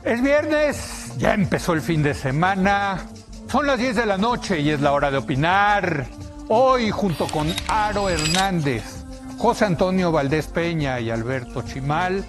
Es viernes, ya empezó el fin de semana, son las 10 de la noche y es la hora de opinar. Hoy, junto con Aro Hernández, José Antonio Valdés Peña y Alberto Chimal,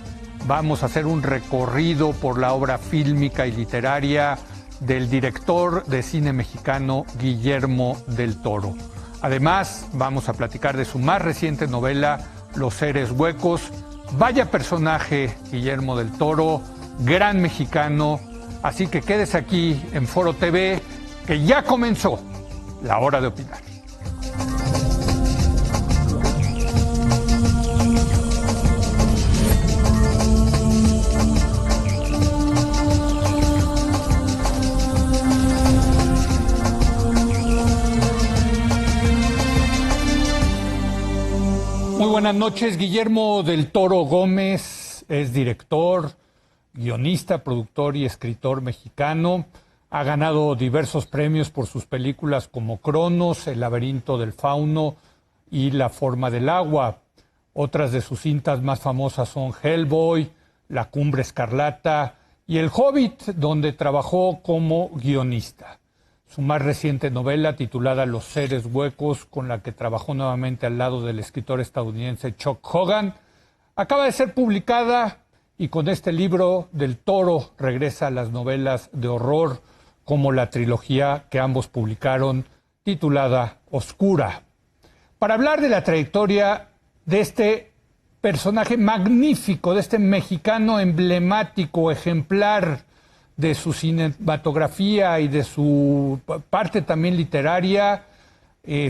vamos a hacer un recorrido por la obra fílmica y literaria del director de cine mexicano Guillermo del Toro. Además, vamos a platicar de su más reciente novela, Los Seres Huecos. Vaya personaje, Guillermo del Toro, gran mexicano. Así que quédese aquí en Foro TV, que ya comenzó la hora de opinar. Muy buenas noches. Guillermo del Toro Gómez es director, guionista, productor y escritor mexicano. Ha ganado diversos premios por sus películas como Cronos, El laberinto del fauno y La forma del agua. Otras de sus cintas más famosas son Hellboy, La cumbre escarlata y El Hobbit, donde trabajó como guionista. Su más reciente novela, titulada Los Seres Huecos, con la que trabajó nuevamente al lado del escritor estadounidense Chuck Hogan, acaba de ser publicada, y con este libro del Toro regresa a las novelas de horror, como la trilogía que ambos publicaron, titulada Oscura. Para hablar de la trayectoria de este personaje magnífico, de este mexicano emblemático, ejemplar de su cinematografía y de su parte también literaria,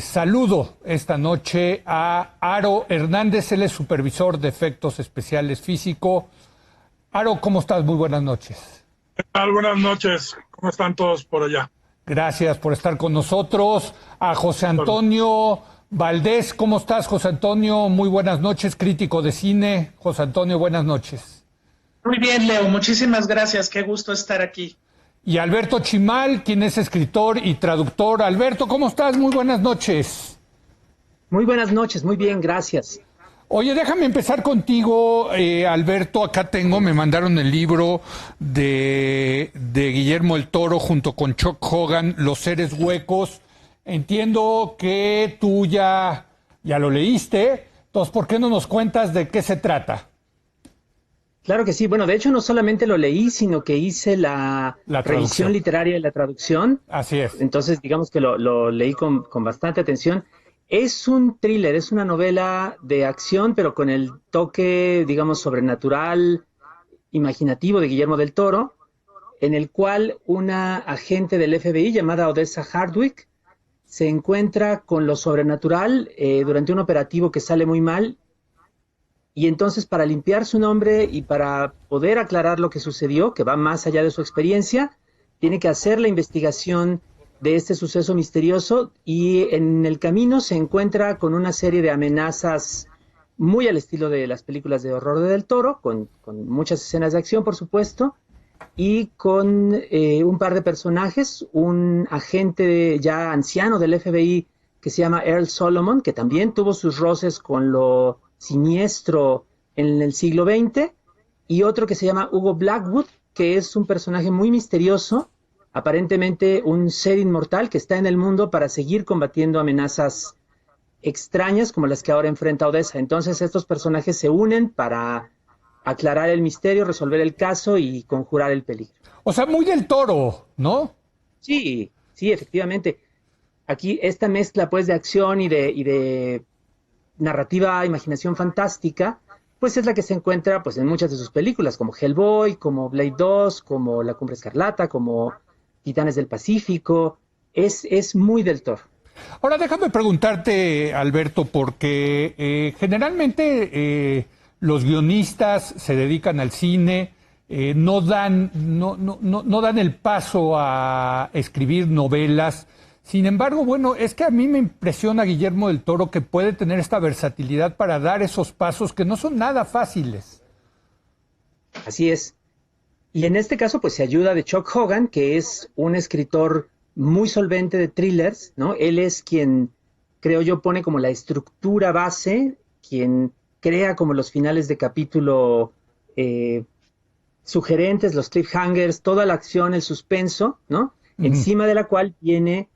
saludo esta noche a Aro Hernández. Él es supervisor de efectos especiales físico. Aro, ¿cómo estás? Muy buenas noches. ¿Qué tal? Buenas noches. ¿Cómo están todos por allá? Gracias por estar con nosotros. A José Antonio Valdés, ¿cómo estás, José Antonio? Muy buenas noches, crítico de cine. José Antonio, buenas noches. Muy bien, Leo, muchísimas gracias, qué gusto estar aquí. Y Alberto Chimal, quien es escritor y traductor. Alberto, ¿cómo estás? Muy buenas noches. Muy buenas noches, muy bien, gracias. Oye, déjame empezar contigo, Alberto. Acá me mandaron el libro de Guillermo del Toro junto con Chuck Hogan, Los Seres Huecos. Entiendo que tú ya lo leíste, entonces, ¿por qué no nos cuentas de qué se trata? Claro que sí. Bueno, de hecho no solamente lo leí, sino que hice la revisión literaria y la traducción. Así es. Entonces, digamos que lo leí con bastante atención. Es un thriller, es una novela de acción, pero con el toque, digamos, sobrenatural, imaginativo de Guillermo del Toro, en el cual una agente del FBI llamada Odessa Hardwick se encuentra con lo sobrenatural durante un operativo que sale muy mal. Y entonces, para limpiar su nombre y para poder aclarar lo que sucedió, que va más allá de su experiencia, tiene que hacer la investigación de este suceso misterioso, y en el camino se encuentra con una serie de amenazas muy al estilo de las películas de horror de Del Toro, con muchas escenas de acción, por supuesto, y con un par de personajes, un agente ya anciano del FBI que se llama Earl Solomon, que también tuvo sus roces con lo siniestro en el siglo XX, y otro que se llama Hugo Blackwood, que es un personaje muy misterioso, aparentemente un ser inmortal que está en el mundo para seguir combatiendo amenazas extrañas como las que ahora enfrenta Odessa. Entonces estos personajes se unen para aclarar el misterio, resolver el caso y conjurar el peligro. O sea, muy del Toro, ¿no? Sí, sí, efectivamente. Aquí esta mezcla pues de acción y de narrativa, imaginación fantástica, pues es la que se encuentra pues en muchas de sus películas, como Hellboy, como Blade 2, como La cumbre escarlata, como Titanes del Pacífico. Es muy del Toro. Ahora déjame preguntarte, Alberto, porque generalmente los guionistas se dedican al cine, no dan el paso a escribir novelas. Sin embargo, bueno, es que a mí me impresiona Guillermo del Toro, que puede tener esta versatilidad para dar esos pasos que no son nada fáciles. Así es. Y en este caso, pues se ayuda de Chuck Hogan, que es un escritor muy solvente de thrillers, ¿no? Él es quien, creo yo, pone como la estructura base, quien crea como los finales de capítulo sugerentes, los cliffhangers, toda la acción, el suspenso, ¿no? Encima de la cual viene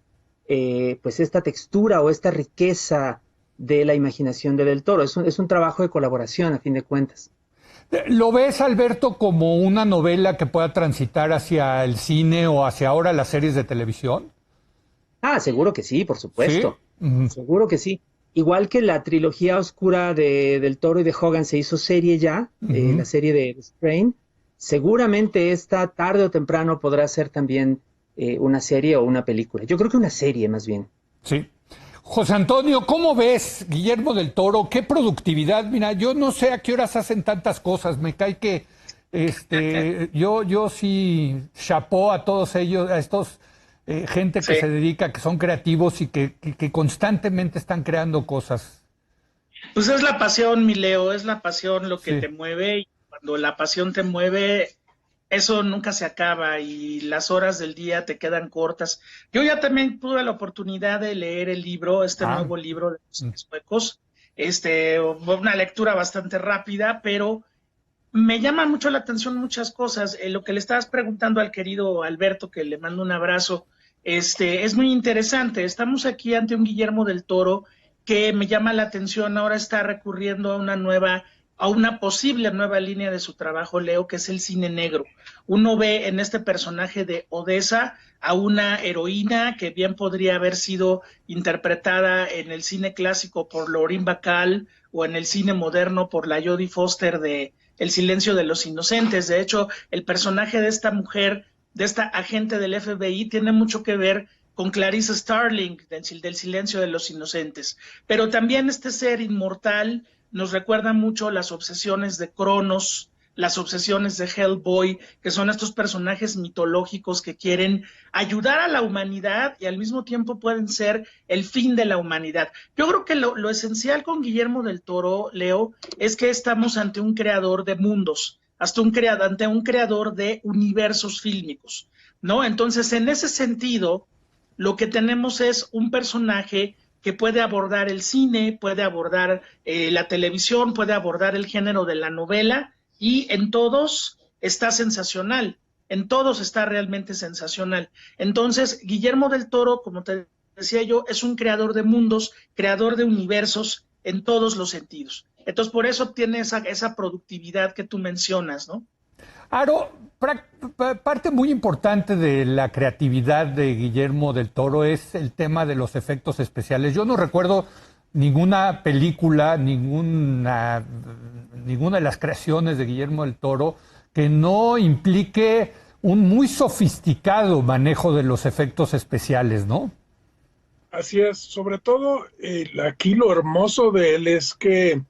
pues esta textura o esta riqueza de la imaginación de Del Toro. Es un trabajo de colaboración, a fin de cuentas. ¿Lo ves, Alberto, como una novela que pueda transitar hacia el cine o hacia ahora las series de televisión? Ah, seguro que sí, por supuesto. ¿Sí? Seguro que sí. Igual que la trilogía oscura Del Toro y de Hogan se hizo serie ya, la serie de Strain, seguramente esta tarde o temprano podrá ser también una serie o una película. Yo creo que una serie más bien. Sí. José Antonio, ¿cómo ves Guillermo del Toro? ¿Qué productividad? Mira, yo no sé a qué horas hacen tantas cosas. Me cae que yo sí chapó a todos ellos, a estos gente que se dedica, que son creativos y que constantemente están creando cosas. Pues es la pasión, mi Leo, es la pasión lo que te mueve, y cuando la pasión te mueve, eso nunca se acaba y las horas del día te quedan cortas. Yo ya también tuve la oportunidad de leer el libro, nuevo libro de los suecos, una lectura bastante rápida, pero me llaman mucho la atención muchas cosas. Lo que le estabas preguntando al querido Alberto, que le mando un abrazo, es muy interesante. Estamos aquí ante un Guillermo del Toro que me llama la atención. Ahora está recurriendo a una posible nueva línea de su trabajo, Leo, que es el cine negro. Uno ve en este personaje de Odessa a una heroína que bien podría haber sido interpretada en el cine clásico por Lauren Bacall o en el cine moderno por la Jodie Foster de El silencio de los inocentes. De hecho, el personaje de esta mujer, de esta agente del FBI, tiene mucho que ver con Clarice Starling, del silencio de los inocentes. Pero también este ser inmortal nos recuerda mucho las obsesiones de Cronos, las obsesiones de Hellboy, que son estos personajes mitológicos que quieren ayudar a la humanidad y al mismo tiempo pueden ser el fin de la humanidad. Yo creo que lo esencial con Guillermo del Toro, Leo, es que estamos ante un creador de mundos, ante un creador de universos fílmicos, ¿no? Entonces, en ese sentido, lo que tenemos es un personaje que puede abordar el cine, puede abordar la televisión, puede abordar el género de la novela, y en todos está sensacional, en todos está realmente sensacional. Entonces, Guillermo del Toro, como te decía yo, es un creador de mundos, creador de universos en todos los sentidos. Entonces, por eso tiene esa productividad que tú mencionas, ¿no? Aro, parte muy importante de la creatividad de Guillermo del Toro es el tema de los efectos especiales. Yo no recuerdo ninguna película, ninguna de las creaciones de Guillermo del Toro que no implique un muy sofisticado manejo de los efectos especiales, ¿no? Así es, sobre todo aquí lo hermoso de él es que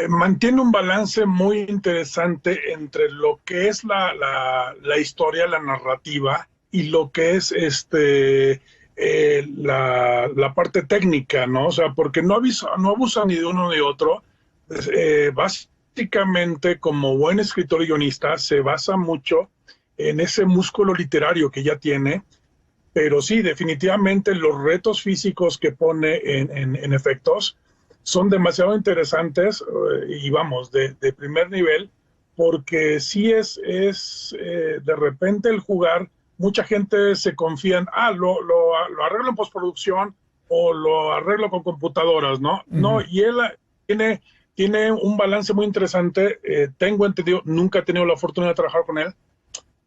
mantiene un balance muy interesante entre lo que es la historia, la narrativa, y lo que es la parte técnica, ¿no? O sea, porque no abusa ni de uno ni de otro. Básicamente, como buen escritor y guionista, se basa mucho en ese músculo literario que ya tiene, pero sí, definitivamente los retos físicos que pone en efectos son demasiado interesantes y vamos, de primer nivel, porque sí es de repente el jugar, mucha gente se confía en, lo arreglo en postproducción o lo arreglo con computadoras, ¿no? No, y él tiene un balance muy interesante. Tengo entendido, nunca he tenido la fortuna de trabajar con él,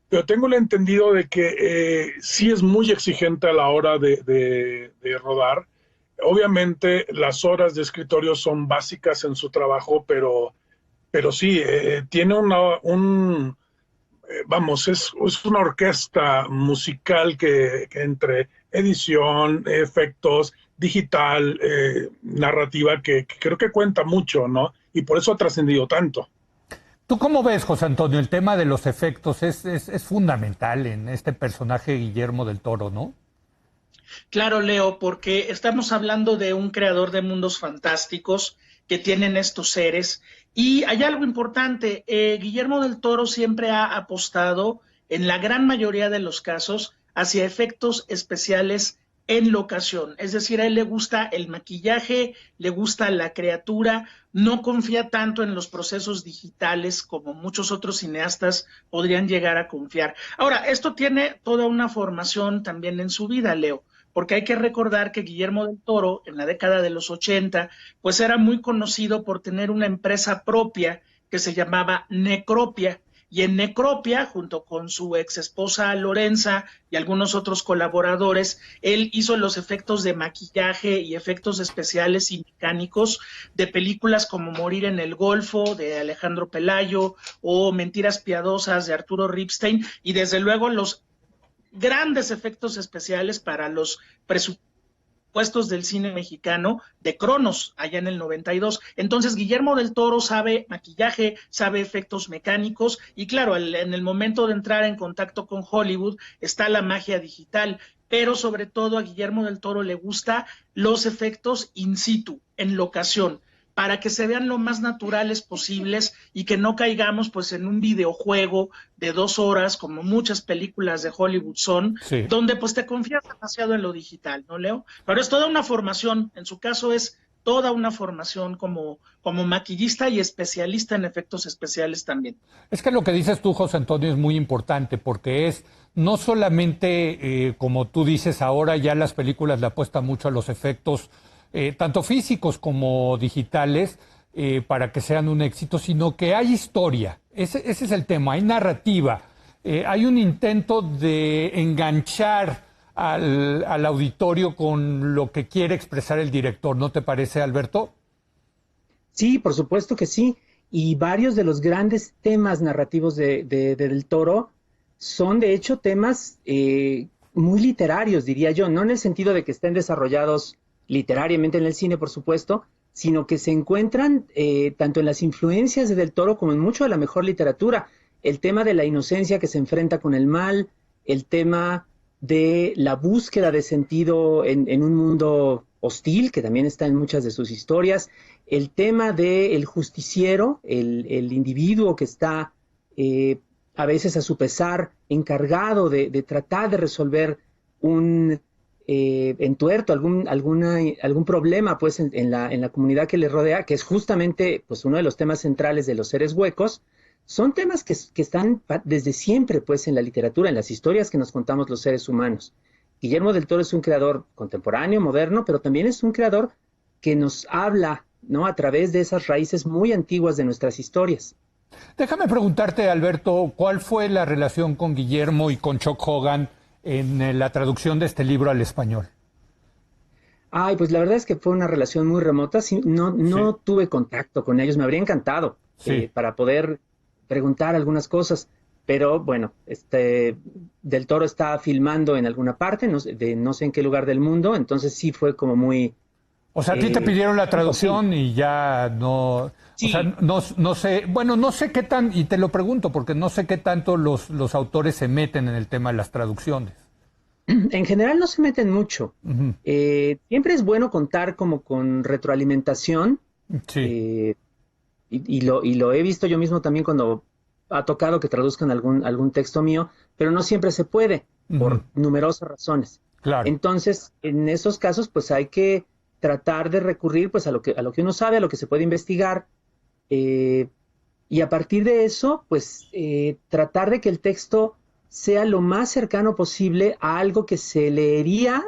pero tengo el entendido de que sí es muy exigente a la hora de rodar. Obviamente las horas de escritorio son básicas en su trabajo, pero sí, tiene es una orquesta musical que entre edición, efectos, digital, narrativa, que creo que cuenta mucho, ¿no? Y por eso ha trascendido tanto. ¿Tú cómo ves, José Antonio? El tema de los efectos es fundamental en este personaje Guillermo del Toro, ¿no? Claro, Leo, porque estamos hablando de un creador de mundos fantásticos que tienen estos seres. Y hay algo importante, Guillermo del Toro siempre ha apostado, en la gran mayoría de los casos, hacia efectos especiales en locación. Es decir, a él le gusta el maquillaje, le gusta la criatura, no confía tanto en los procesos digitales como muchos otros cineastas podrían llegar a confiar. Ahora, esto tiene toda una formación también en su vida, Leo, porque hay que recordar que Guillermo del Toro, en la década de los 80, pues era muy conocido por tener una empresa propia que se llamaba Necropia. Y en Necropia, junto con su ex esposa Lorenza y algunos otros colaboradores, él hizo los efectos de maquillaje y efectos especiales y mecánicos de películas como Morir en el Golfo, de Alejandro Pelayo, o Mentiras Piadosas, de Arturo Ripstein, y desde luego los grandes efectos especiales para los presupuestos del cine mexicano de Cronos, allá en el 92. Entonces, Guillermo del Toro sabe maquillaje, sabe efectos mecánicos, y claro, en el momento de entrar en contacto con Hollywood está la magia digital, pero sobre todo a Guillermo del Toro le gusta los efectos in situ, en locación, para que se vean lo más naturales posibles y que no caigamos pues en un videojuego de 2 horas, como muchas películas de Hollywood son, Sí. donde pues te confías demasiado en lo digital, ¿no, Leo? Pero es toda una formación, en su caso es toda una formación como maquillista y especialista en efectos especiales también. Es que lo que dices tú, José Antonio, es muy importante porque es no solamente, como tú dices, ahora ya las películas le apuestan mucho a los efectos, tanto físicos como digitales, para que sean un éxito, sino que hay historia. Ese es el tema, hay narrativa. Hay un intento de enganchar al auditorio con lo que quiere expresar el director, ¿no te parece, Alberto? Sí, por supuesto que sí. Y varios de los grandes temas narrativos de Del Toro son, de hecho, temas muy literarios, diría yo, no en el sentido de que estén desarrollados literariamente en el cine, por supuesto, sino que se encuentran tanto en las influencias de Del Toro como en mucho de la mejor literatura. El tema de la inocencia que se enfrenta con el mal, el tema de la búsqueda de sentido en un mundo hostil, que también está en muchas de sus historias, el tema del justiciero, el individuo que está a veces a su pesar encargado de tratar de resolver un entuerto, algún problema pues en la comunidad que le rodea, que es justamente pues uno de los temas centrales de los seres huecos. Son temas que están desde siempre pues en la literatura, en las historias que nos contamos los seres humanos. Guillermo del Toro es un creador contemporáneo, moderno, pero también es un creador que nos habla, ¿no?, a través de esas raíces muy antiguas de nuestras historias. Déjame preguntarte, Alberto, ¿cuál fue la relación con Guillermo y con Chuck Hogan en la traducción de este libro al español? Ay, pues la verdad es que fue una relación muy remota. No Sí. tuve contacto con ellos. Me habría encantado Sí. para poder preguntar algunas cosas. Pero bueno, Del Toro está filmando en alguna parte, no sé en qué lugar del mundo, entonces sí fue como muy O sea, a ti te pidieron la imposible. traducción y ya no, o sea, Sí, no sé, bueno, no sé qué tan, y te lo pregunto porque no sé qué tanto los autores se meten en el tema de las traducciones. en general no se meten mucho. Ujú. Siempre es bueno contar como con retroalimentación, Sí. eh, y lo he visto yo mismo también cuando ha tocado que traduzcan algún texto mío, pero no siempre se puede, Ujú. por numerosas razones. Claro. Entonces, en esos casos, pues hay que tratar de recurrir pues a lo que uno sabe, a lo que se puede investigar, eh, y a partir de eso, pues tratar de que el texto sea lo más cercano posible a algo que se leería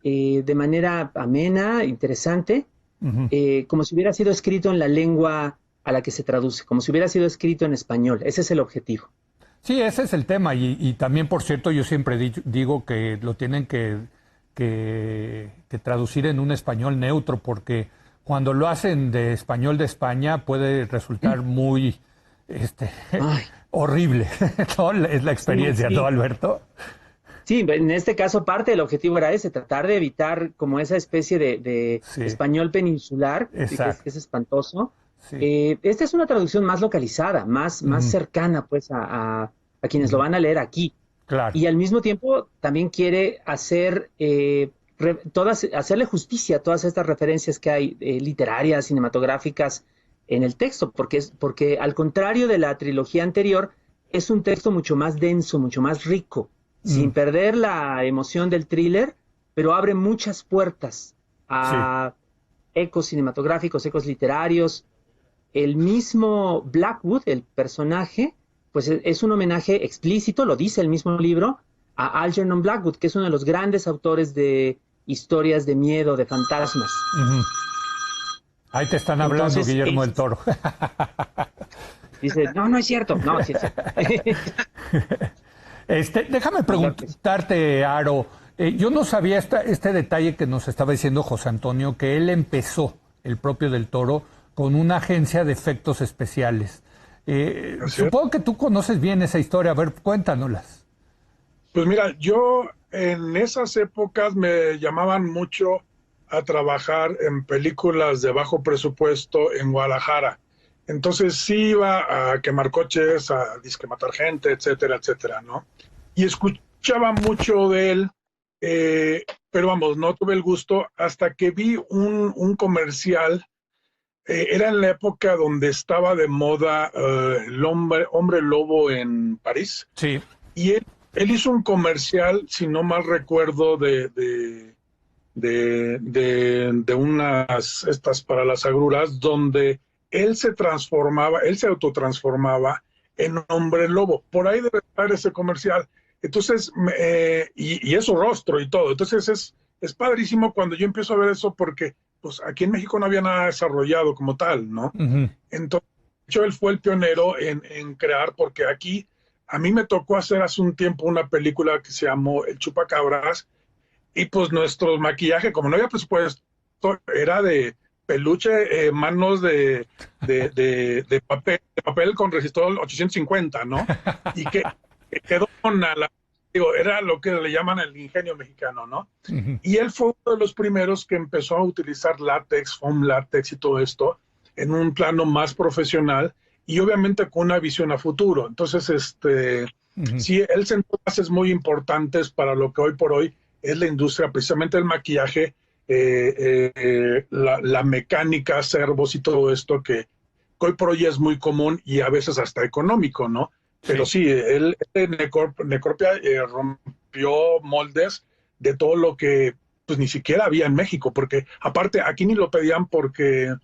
de manera amena, interesante, Ujú. como si hubiera sido escrito en la lengua a la que se traduce, como si hubiera sido escrito en español. Ese es el objetivo. Sí, ese es el tema. Y también, por cierto, yo siempre digo que lo tienen que traducir en un español neutro, porque cuando lo hacen de español de España puede resultar muy este, Ay, horrible. ¿No? Es la sí, experiencia, ¿no, sí. Alberto? Sí, en este caso parte del objetivo era ese, tratar de evitar como esa especie de Sí, español peninsular, sí, que es, exacto. que es espantoso. Sí. Esta es una traducción más localizada, más Ujú, cercana pues a quienes lo ujú. van a leer aquí. Claro. Y al mismo tiempo también quiere hacerle justicia a todas estas referencias que hay literarias, cinematográficas en el texto, porque al contrario de la trilogía anterior, es un texto mucho más denso, mucho más rico, sin Mm, perder la emoción del thriller, pero abre muchas puertas a ecos cinematográficos, ecos literarios. El mismo Blackwood, el personaje, pues es un homenaje explícito, lo dice el mismo libro, a Algernon Blackwood, que es uno de los grandes autores de historias de miedo, de fantasmas. Ahí te están hablando, entonces, Guillermo del Toro. Dice, no es cierto. No, sí es cierto. Déjame preguntarte, Aro, yo no sabía este detalle que nos estaba diciendo José Antonio, que él empezó, el propio del Toro, con una agencia de efectos especiales. Supongo que tú conoces bien esa historia, a ver, cuéntanoslas. Pues mira, yo en esas épocas me llamaban mucho a trabajar en películas de bajo presupuesto en Guadalajara. Entonces sí iba a quemar coches, a disque matar gente, etcétera, etcétera, ¿no? Y escuchaba mucho de él, pero vamos, no tuve el gusto hasta que vi un comercial. Era en la época donde estaba de moda el hombre lobo en París. Sí. Y él hizo un comercial, si no mal recuerdo, de unas estas para las agruras, donde él se autotransformaba en hombre lobo. Por ahí debe estar ese comercial. Entonces, y es su rostro y todo. Entonces es padrísimo cuando yo empiezo a ver eso, porque pues aquí en México no había nada desarrollado como tal, ¿no? Entonces, de hecho, él fue el pionero en crear, porque aquí a mí me tocó hacer hace un tiempo una película que se llamó El Chupacabras, y pues nuestro maquillaje, como no había presupuesto, era de peluche, manos de papel con resistor 850, ¿no? Y que quedó era lo que le llaman el ingenio mexicano, ¿no? Y él fue uno de los primeros que empezó a utilizar látex, foam látex y todo esto en un plano más profesional, y obviamente con una visión a futuro. Entonces, sí, él sentó bases muy importantes para lo que hoy por hoy es la industria, precisamente el maquillaje, la mecánica, servos y todo esto que hoy por hoy es muy común y a veces hasta económico, ¿no? Pero sí, él Necropia rompió moldes de todo lo que pues ni siquiera había en México, porque aparte aquí ni lo pedían porque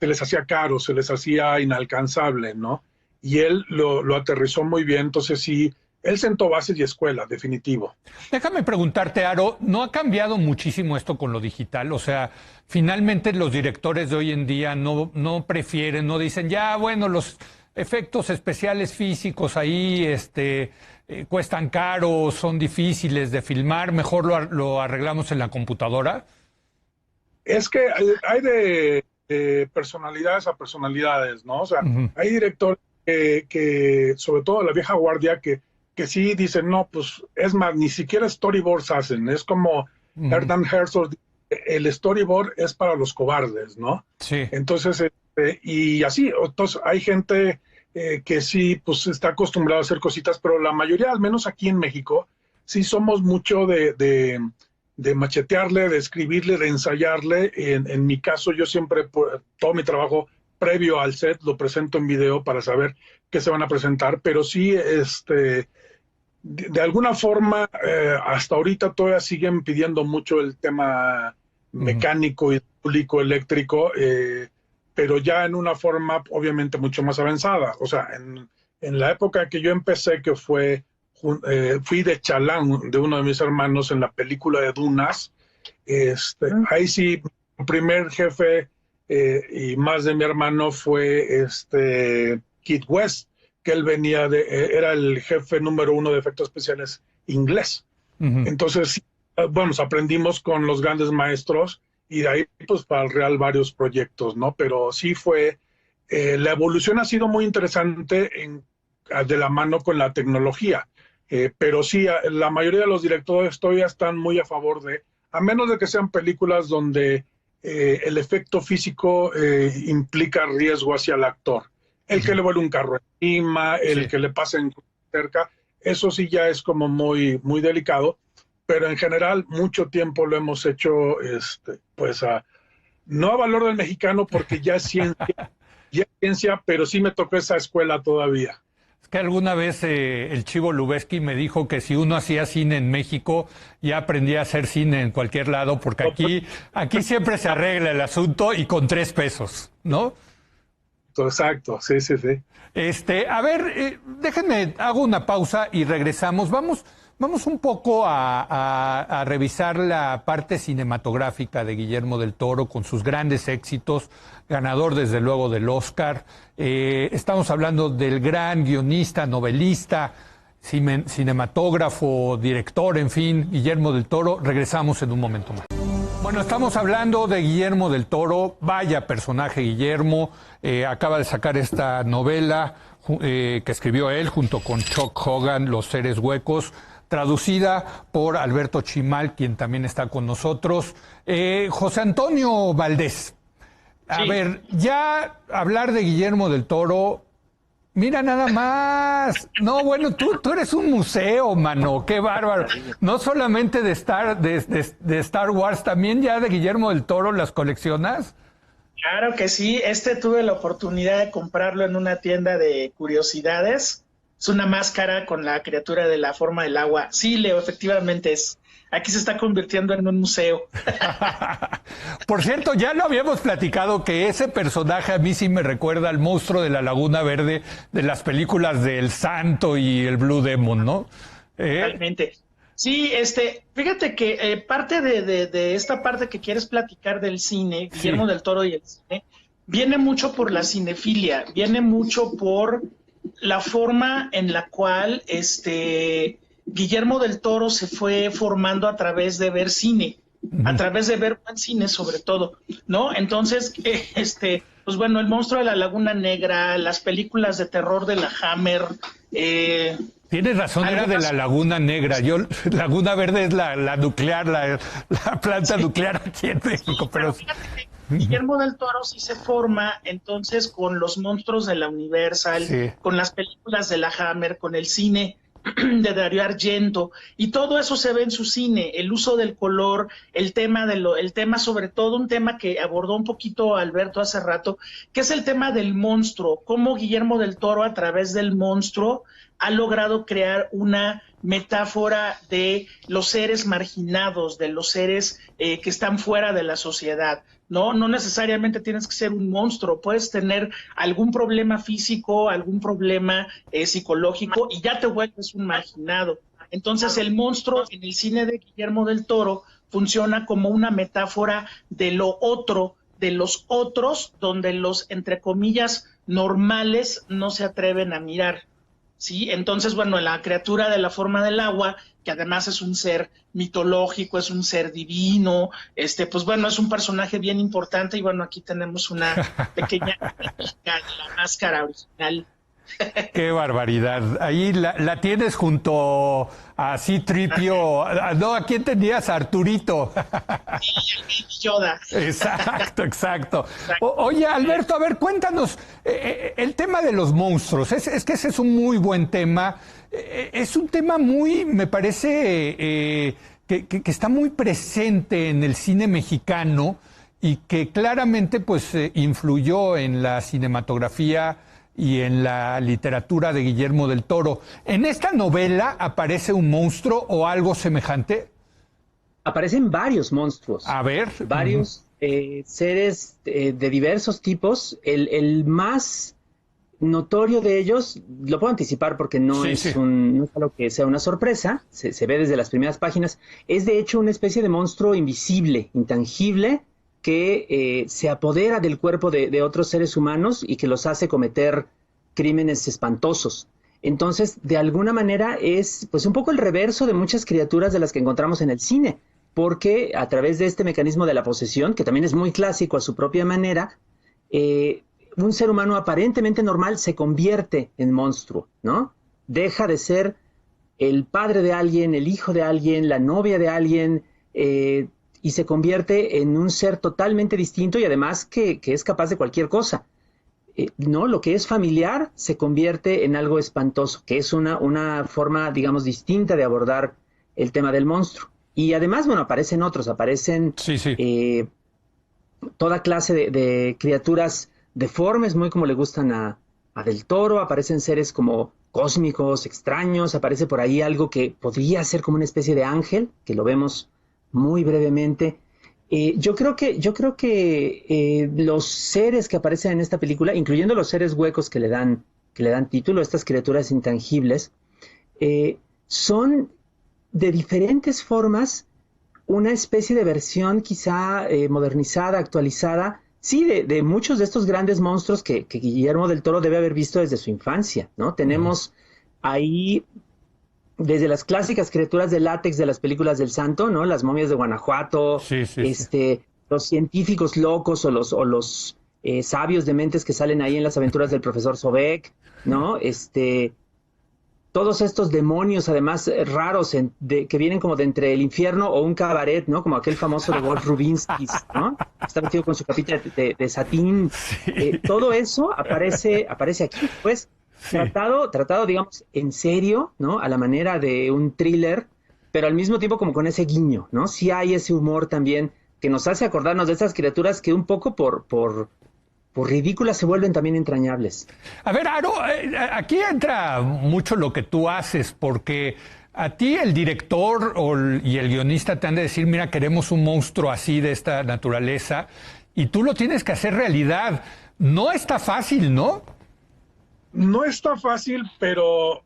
se les hacía caro, se les hacía inalcanzable, ¿no? Y él lo aterrizó muy bien, entonces sí, él sentó bases y escuela, definitivo. Déjame preguntarte, Aro, ¿no ha cambiado muchísimo esto con lo digital? O sea, finalmente los directores de hoy en día no prefieren, no dicen, ya, bueno, los efectos especiales físicos ahí cuestan caro, son difíciles de filmar, mejor lo arreglamos en la computadora. Es que hay de personalidades a personalidades, ¿no? O sea, hay directores que, sobre todo la vieja guardia, que sí dicen, no, pues es más, ni siquiera storyboards hacen, es como Hernan Herzog, el storyboard es para los cobardes, ¿no? Sí. Entonces, y así, entonces hay gente que sí, pues está acostumbrada a hacer cositas, pero la mayoría, al menos aquí en México, sí somos mucho de machetearle, de escribirle, de ensayarle. En mi caso, yo siempre, todo mi trabajo previo al set lo presento en video para saber qué se van a presentar, pero sí, de alguna forma, hasta ahorita todavía siguen pidiendo mucho el tema mecánico, hidráulico, eléctrico, pero ya en una forma obviamente mucho más avanzada. O sea, en la época que yo empecé, que fui de chalán de uno de mis hermanos en la película de Dunas, ahí sí, mi primer jefe y más de mi hermano fue Kid West, que él venía era el jefe número 1 de efectos especiales inglés. Entonces, bueno, aprendimos con los grandes maestros y de ahí, pues, para el Real varios proyectos, ¿no? Pero sí la evolución ha sido muy interesante de la mano con la tecnología. Pero sí, la mayoría de los directores todavía están muy a favor a menos de que sean películas donde el efecto físico implica riesgo hacia el actor. El que le vuelve un carro encima, el que le pasen cerca, eso sí ya es como muy, muy delicado, pero en general mucho tiempo lo hemos hecho, pues no a valor del mexicano porque ya es ciencia, pero sí me tocó esa escuela todavía. Es que alguna vez el Chivo Lubeski me dijo que si uno hacía cine en México, ya aprendía a hacer cine en cualquier lado, porque aquí siempre se arregla el asunto y con 3 pesos, ¿no? Exacto, sí. A ver, déjenme, hago una pausa y regresamos. Vamos un poco a revisar la parte cinematográfica de Guillermo del Toro con sus grandes éxitos, ganador desde luego del Oscar. Estamos hablando del gran guionista, novelista, cinematógrafo, director, en fin, Guillermo del Toro. Regresamos en un momento más. Bueno, estamos hablando de Guillermo del Toro, vaya personaje Guillermo, acaba de sacar esta novela que escribió él junto con Chuck Hogan, Los seres huecos, traducida por Alberto Chimal, quien también está con nosotros. José Antonio Valdés, a ver, ya hablar de Guillermo del Toro, mira nada más. No, bueno, tú eres un museo, mano, qué bárbaro. No solamente de Star Wars, también ya de Guillermo del Toro las coleccionas. Claro que sí, tuve la oportunidad de comprarlo en una tienda de curiosidades. Es una máscara con la criatura de la forma del agua. Sí, Leo, efectivamente aquí se está convirtiendo en un museo. Por cierto, ya lo habíamos platicado que ese personaje a mí sí me recuerda al monstruo de la Laguna Verde de las películas de El Santo y el Blue Demon, ¿no? Realmente. Sí, fíjate que parte de esta parte que quieres platicar del cine, Guillermo del Toro y el cine, viene mucho por la cinefilia, viene mucho por la forma en la cual Guillermo del Toro se fue formando a través de ver cine, a través de ver buen cine sobre todo, ¿no? Entonces, pues bueno, El monstruo de la Laguna Negra, las películas de terror de la Hammer. Tienes razón, era de la Laguna Negra. Laguna Verde es la nuclear, la planta nuclear aquí en México, pero Guillermo del Toro sí se forma entonces con los monstruos de la Universal, con las películas de la Hammer, con el cine de Dario Argento, y todo eso se ve en su cine, el uso del color, el tema sobre todo, un tema que abordó un poquito Alberto hace rato, que es el tema del monstruo, cómo Guillermo del Toro a través del monstruo ha logrado crear una metáfora de los seres marginados, de los seres que están fuera de la sociedad. No necesariamente tienes que ser un monstruo, puedes tener algún problema físico, algún problema psicológico y ya te vuelves un marginado. Entonces el monstruo en el cine de Guillermo del Toro funciona como una metáfora de lo otro, de los otros, donde los, entre comillas, normales no se atreven a mirar. ¿Sí? Entonces, bueno, la criatura de la forma del agua, que además es un ser mitológico, es un ser divino, pues bueno, es un personaje bien importante y bueno, aquí tenemos una pequeña réplica de la máscara original. ¡Qué barbaridad! Ahí la tienes junto a C-3PO. No, ¿a quién tenías? A Arturito. Sí, Yoda. Exacto. Oye, Alberto, a ver, cuéntanos el tema de los monstruos. Es que ese es un muy buen tema. Es un tema muy, me parece, que está muy presente en el cine mexicano y que claramente pues influyó en la cinematografía y en la literatura de Guillermo del Toro. ¿En esta novela aparece un monstruo o algo semejante? Aparecen varios monstruos. A ver. Varios seres de diversos tipos. El más notorio de ellos, lo puedo anticipar porque no es algo que sea una sorpresa, se ve desde las primeras páginas, es de hecho una especie de monstruo invisible, intangible, que se apodera del cuerpo de otros seres humanos y que los hace cometer crímenes espantosos. Entonces, de alguna manera es pues un poco el reverso de muchas criaturas de las que encontramos en el cine, porque a través de este mecanismo de la posesión, que también es muy clásico a su propia manera, un ser humano aparentemente normal se convierte en monstruo, ¿no? Deja de ser el padre de alguien, el hijo de alguien, la novia de alguien, y se convierte en un ser totalmente distinto y además que es capaz de cualquier cosa. No, lo que es familiar se convierte en algo espantoso, que es una forma, digamos, distinta de abordar el tema del monstruo. Y además, bueno, aparecen otros, aparecen toda clase de criaturas deformes, muy como le gustan a Del Toro, aparecen seres como cósmicos, extraños. Aparece por ahí algo que podría ser como una especie de ángel, que lo vemos muy brevemente. Yo creo que los seres que aparecen en esta película, incluyendo los seres huecos que le dan título, estas criaturas intangibles, son de diferentes formas una especie de versión quizá modernizada, actualizada, sí, de muchos de estos grandes monstruos que Guillermo del Toro debe haber visto desde su infancia, ¿no? Tenemos ahí desde las clásicas criaturas de látex de las películas del Santo, ¿no? Las momias de Guanajuato, Sí, sí, sí. los científicos locos o los sabios dementes que salen ahí en las aventuras del profesor Sobek, ¿no? Todos estos demonios, además, raros, que vienen como de entre el infierno o un cabaret, ¿no? Como aquel famoso de Wolf Rubinsky, ¿no? Está metido con su capita de satín. Todo eso aparece aquí, pues, Sí. tratado, digamos, en serio, ¿no? A la manera de un thriller, pero al mismo tiempo como con ese guiño, ¿no? Sí hay ese humor también que nos hace acordarnos de estas criaturas que un poco por ridículas se vuelven también entrañables. A ver, Aro, aquí entra mucho lo que tú haces, porque a ti el director y el guionista te han de decir, mira, queremos un monstruo así de esta naturaleza, y tú lo tienes que hacer realidad. No está fácil, ¿no? No está fácil, pero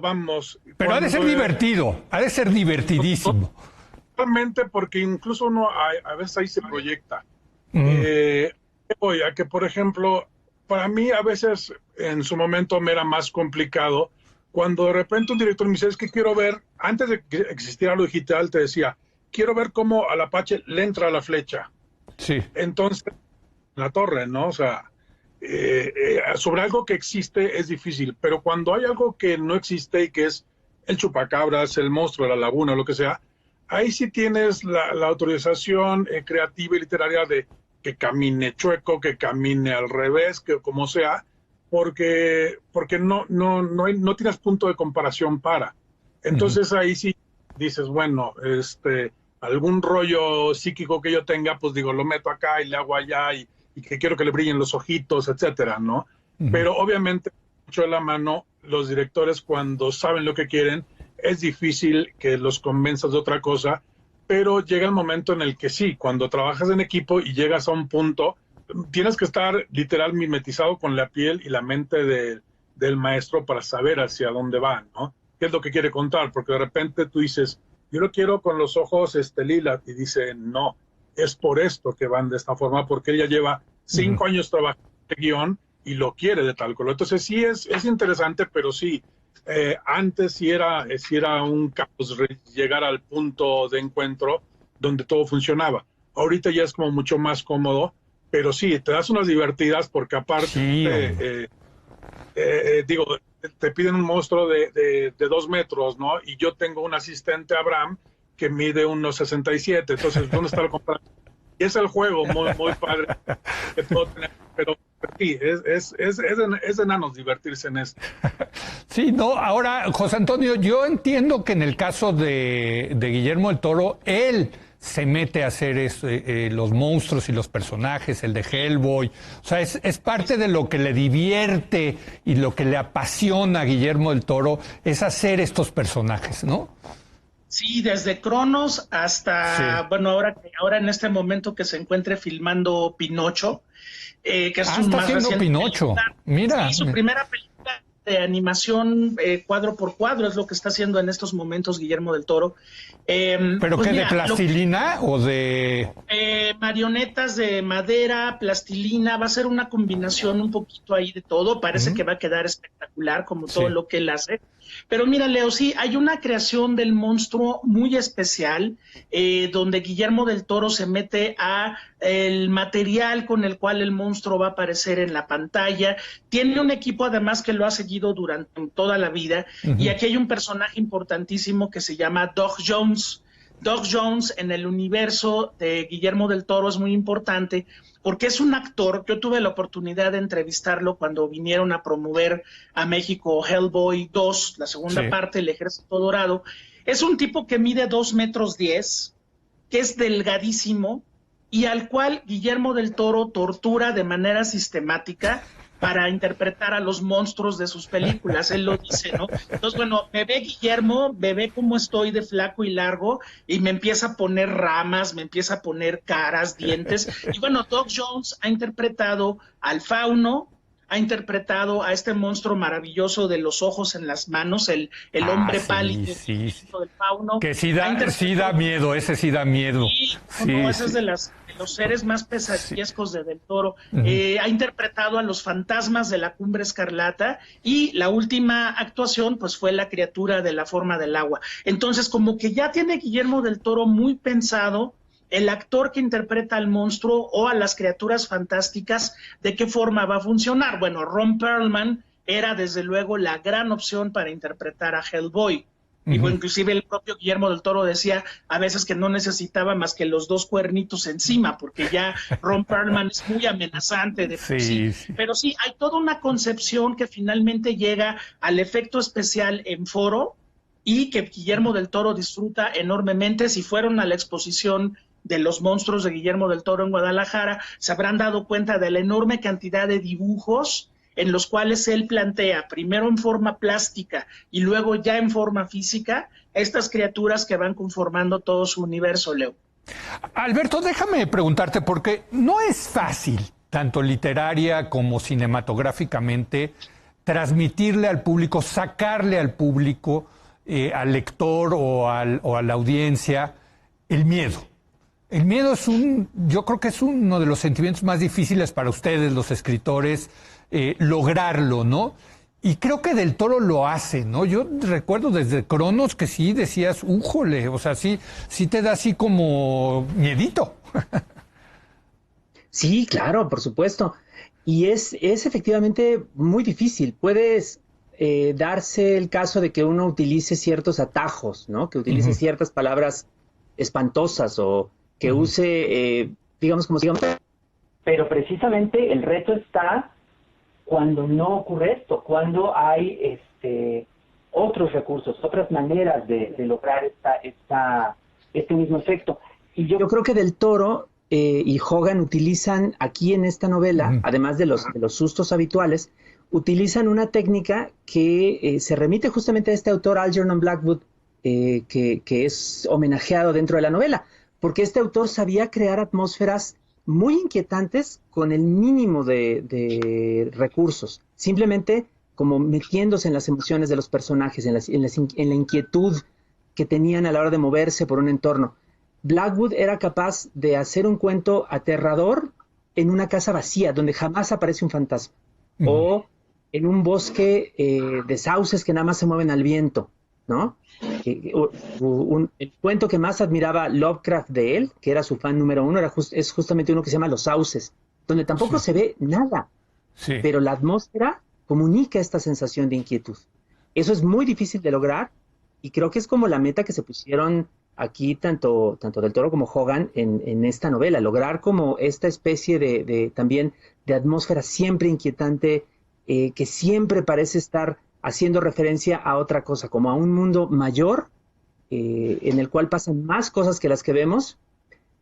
vamos. Pero ha de ser divertido, ha de ser divertidísimo. Realmente, porque incluso uno a veces ahí se proyecta. Voy a que, por ejemplo, para mí a veces en su momento me era más complicado cuando de repente un director me dice, es que quiero ver, antes de que existiera lo digital, te decía, quiero ver cómo al Apache le entra la flecha. Sí. Entonces, la torre, ¿no? O sea, sobre algo que existe es difícil, pero cuando hay algo que no existe y que es el chupacabras, el monstruo de la laguna, lo que sea, ahí sí tienes la autorización creativa y literaria de que camine chueco, que camine al revés, que como sea, porque no tienes punto de comparación para. Entonces ahí sí dices, bueno, algún rollo psíquico que yo tenga, pues digo, lo meto acá y le hago allá y que quiero que le brillen los ojitos, etcétera, ¿no? Pero obviamente, mucho de la mano, los directores cuando saben lo que quieren, es difícil que los convenzas de otra cosa, pero llega el momento en el que sí, cuando trabajas en equipo y llegas a un punto, tienes que estar literal mimetizado con la piel y la mente del maestro para saber hacia dónde va, ¿no? ¿Qué es lo que quiere contar? Porque de repente tú dices, yo lo quiero con los ojos lila, y dice, no, es por esto que van de esta forma, porque ella lleva 5 años trabajando en guión y lo quiere de tal color. Entonces sí es interesante, pero sí, antes sí era un caos llegar al punto de encuentro donde todo funcionaba. Ahorita ya es como mucho más cómodo, pero sí, te das unas divertidas porque aparte, Sí, digo, te piden un monstruo de 2 metros, ¿no? Y yo tengo un asistente, Abraham, que mide 1,67. Entonces, ¿dónde está el comparación? Y es el juego muy, muy padre que puedo tener, pero sí, es de enanos divertirse en esto. Sí, no, ahora, José Antonio, yo entiendo que en el caso de Guillermo del Toro, él se mete a hacer los monstruos y los personajes, el de Hellboy. O sea, es parte de lo que le divierte y lo que le apasiona a Guillermo del Toro, es hacer estos personajes, ¿no? Sí, desde Cronos hasta, bueno, ahora en este momento que se encuentre filmando Pinocho, que es su está más haciendo reciente Pinocho. película. Mira. Sí, su primera película de animación cuadro por cuadro es lo que está haciendo en estos momentos Guillermo del Toro. ¿Pero pues qué, mira, de plastilina o de...? Marionetas de madera, plastilina, va a ser una combinación un poquito ahí de todo, parece que va a quedar espectacular como todo lo que él hace. Pero mira, Leo, sí, hay una creación del monstruo muy especial, donde Guillermo del Toro se mete a el material con el cual el monstruo va a aparecer en la pantalla. Tiene un equipo además que lo ha seguido durante toda la vida, y aquí hay un personaje importantísimo que se llama Doug Jones. Doug Jones en el universo de Guillermo del Toro es muy importante porque es un actor. Yo tuve la oportunidad de entrevistarlo cuando vinieron a promover a México Hellboy 2, la segunda parte, El Ejército Dorado. Es un tipo que mide 2 metros 10, que es delgadísimo y al cual Guillermo del Toro tortura de manera sistemática para interpretar a los monstruos de sus películas, él lo dice, ¿no? Entonces, bueno, me ve Guillermo, me ve cómo estoy de flaco y largo, y me empieza a poner ramas, me empieza a poner caras, dientes, y bueno, Doug Jones ha interpretado al fauno, ha interpretado a este monstruo maravilloso de los ojos en las manos, el hombre pálido sí. del fauno. Que sí da miedo, ese sí da miedo. Ese es de los seres más pesadillescos de Del Toro. Ha interpretado a los fantasmas de la Cumbre Escarlata, y la última actuación pues fue La criatura de la forma del agua. Entonces, como que ya tiene Guillermo del Toro muy pensado el actor que interpreta al monstruo o a las criaturas fantásticas, de qué forma va a funcionar. Bueno, Ron Perlman era desde luego la gran opción para interpretar a Hellboy. Y bueno, inclusive el propio Guillermo del Toro decía a veces que no necesitaba más que los 2 cuernitos encima, porque ya Ron Perlman es muy amenazante de por sí. Pero sí, hay toda una concepción que finalmente llega al efecto especial en foro, y que Guillermo del Toro disfruta enormemente. Si fueron a la exposición de los monstruos de Guillermo del Toro en Guadalajara, se habrán dado cuenta de la enorme cantidad de dibujos en los cuales él plantea, primero en forma plástica y luego ya en forma física, estas criaturas que van conformando todo su universo, Leo. Alberto, déjame preguntarte, porque no es fácil, tanto literaria como cinematográficamente, transmitirle al público, sacarle al público, al lector o a la audiencia, el miedo. El miedo yo creo que es uno de los sentimientos más difíciles para ustedes, los escritores, lograrlo, ¿no? Y creo que Del Toro lo hace, ¿no? Yo recuerdo desde Cronos que sí decías, újole, o sea, sí te da así como miedito. Sí, claro, por supuesto. Y es efectivamente muy difícil. Puedes darse el caso de que uno utilice ciertos atajos, ¿no? Que utilice ciertas palabras espantosas, o que use, digamos, pero precisamente el reto está cuando no ocurre esto, cuando hay otros recursos, otras maneras de lograr este mismo efecto. Y yo creo que Del Toro y Hogan utilizan aquí en esta novela, además de los sustos habituales, utilizan una técnica que se remite justamente a este autor Algernon Blackwood, que es homenajeado dentro de la novela, porque este autor sabía crear atmósferas muy inquietantes con el mínimo de recursos, simplemente como metiéndose en las emociones de los personajes, en la inquietud que tenían a la hora de moverse por un entorno. Blackwood era capaz de hacer un cuento aterrador en una casa vacía, donde jamás aparece un fantasma, o en un bosque de sauces que nada más se mueven al viento, ¿no? El cuento que más admiraba Lovecraft de él, que era su fan número 1, es justamente uno que se llama Los Sauces, donde tampoco se ve nada, pero la atmósfera comunica esta sensación de inquietud. Eso es muy difícil de lograr, y creo que es como la meta que se pusieron aquí tanto Del Toro como Hogan en esta novela, lograr como esta especie también de atmósfera siempre inquietante, que siempre parece estar haciendo referencia a otra cosa, como a un mundo mayor, en el cual pasan más cosas que las que vemos,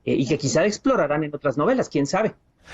y que quizá explorarán en otras novelas, quién sabe.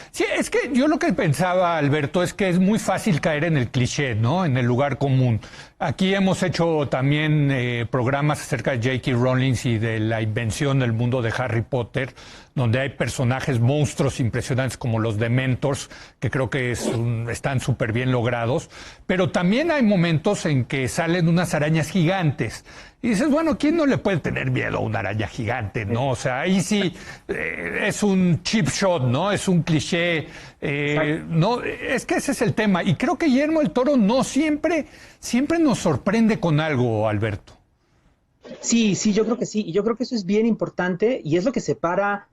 Sí, es que yo lo que pensaba, Alberto, es que es muy fácil caer en el cliché, ¿no? En el lugar común. Aquí hemos hecho también programas acerca de J.K. Rowling y de la invención del mundo de Harry Potter, donde hay personajes monstruos impresionantes como los Dementors, que creo que están súper bien logrados, pero también hay momentos en que salen unas arañas gigantes. Y dices, bueno, ¿quién no le puede tener miedo a una araña gigante, no? O sea, ahí sí es un cheap shot, ¿no? Es un cliché. No, es que ese es el tema. Y creo que Guillermo del Toro no siempre nos sorprende con algo, Alberto. Sí, yo creo que sí. Y yo creo que eso es bien importante, y es lo que separa